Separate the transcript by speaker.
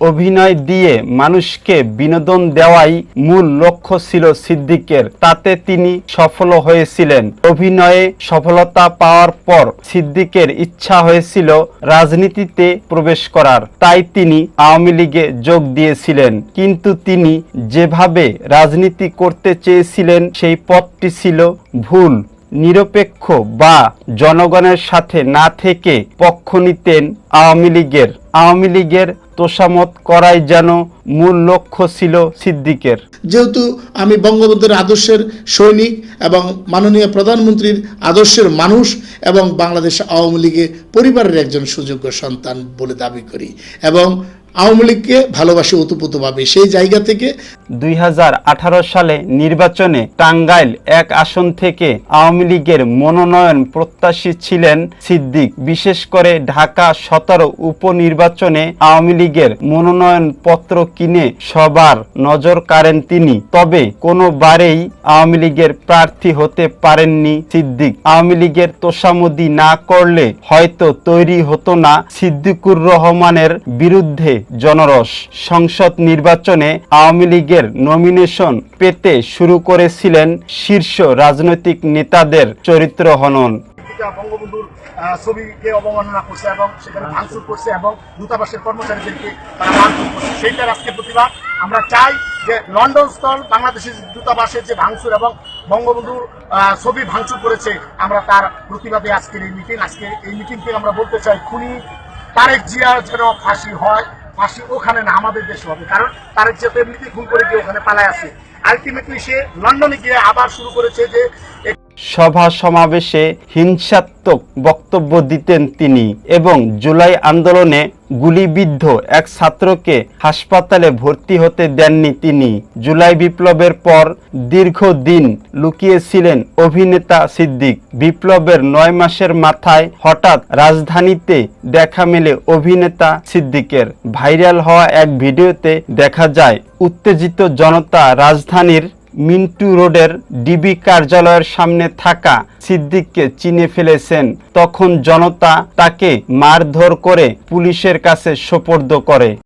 Speaker 1: অভিনয় দিয়ে মানুষকে বিনোদন দেওয়াই মূল লক্ষ্য ছিল সিদ্দিকের। তাতে তিনি সফল হয়েছিলেন। অভিনয়ে সফলতা পাওয়ার পর সিদ্দিকের ইচ্ছা হয়েছিল রাজনীতিতে প্রবেশ করার। তাই তিনি আওয়ামী লীগে যোগ দিয়েছিলেন। কিন্তু তিনি যেভাবে রাজনীতি করতে চেয়েছিলেন সেই পথটি ছিল ভুল। নিরপেক্ষ বা জনগণের সাথে না থেকে পক্ষ নিতেন আওয়ামী লীগের। আওয়ামী লীগের তোষামত করাই যেন মূল লক্ষ্য ছিল সিদ্দিকের।
Speaker 2: যেহেতু আমি বঙ্গবন্ধুর আদর্শের সৈনিক এবং মাননীয় প্রধানমন্ত্রীর আদর্শের মানুষ এবং বাংলাদেশ আওয়ামী লীগের পরিবারের একজন সুযোগ্য সন্তান বলে দাবি করি এবং আওয়ামী লীগকে ভালোবাসি ওতপ্রোতভাবে, সেই জায়গা থেকে
Speaker 1: 2018 সালে নির্বাচনে টাঙ্গাইল 1 আসন থেকে আওয়ামী লীগের মনোনয়ন প্রত্যাশী ছিলেন সিদ্দিক। বিশেষ করে ঢাকা 17 উপনির্বাচনে আওয়ামী লীগের মনোনয়ন পত্র কিনে সবার নজর কাড়েন তিনি। তবে কোনোবারেই আওয়ামী লীগের প্রার্থী হতে পারেননি সিদ্দিক। আওয়ামী লীগের তোষামোদি না করলে হয়তো তৈরি হতো না সিদ্দিকুর রহমানের বিরুদ্ধে জনরস। সংসদ নির্বাচনে আওয়ামী লীগের নমিনেশন পেতে শুরু করেছিলেন শীর্ষ রাজনৈতিক নেতাদের চরিত্র হনন।
Speaker 3: বঙ্গবন্ধুর ছবিকে অবমাননা করছে এবং সেখানে ভাঙচুর করছে এবং দূতাবাসের কর্মচারীদেরকে তারা মারধর করছে, সেইটার আজকে প্রতিবাদ। আমরা চাই যে লন্ডন স্থল বাংলাদেশের দূতাবাসের যে ভাঙচুর এবং বঙ্গবন্ধুর ছবি ভাঙচুর করেছে, আমরা তার প্রতিবাদে আজকের এই মিটিং। আজকে এই মিটিং থেকে আমরা বলতে চাই, খুনি তারেক জিয়ার যেন ফাঁসি হয়, ফাঁসি ওখানে না আমাদের দেশে হবে। কারণ তারেক জিয়া তো এমনিতেই খুন করে গিয়ে ওখানে পালায় আছে। আলটিমেটলি সে লন্ডনে গিয়ে আবার শুরু করেছে যে
Speaker 1: সভা সমাবেশে হিংসাত্মক বক্তব্য দিতেন তিনি এবং জুলাই আন্দোলনে গুলিবিদ্ধ এক ছাত্রকে হাসপাতালে ভর্তি হতে দেননি তিনি। জুলাই বিপ্লবের পর দীর্ঘদিন লুকিয়েছিলেন অভিনেতা সিদ্দিক। বিপ্লবের 9 মাসের মাথায় হঠাৎ রাজধানীতে দেখা মেলে অভিনেতা সিদ্দিকের। ভাইরাল হওয়া এক ভিডিওতে দেখা যায় উত্তেজিত জনতা রাজধানীর মিন্টু রোডের ডিবি কার্যালয়ের সামনে থাকা সিদ্দিককে চিনে ফেলেছেন। তখন জনতা তাকে মারধর করে পুলিশের কাছে সোপর্দ করে।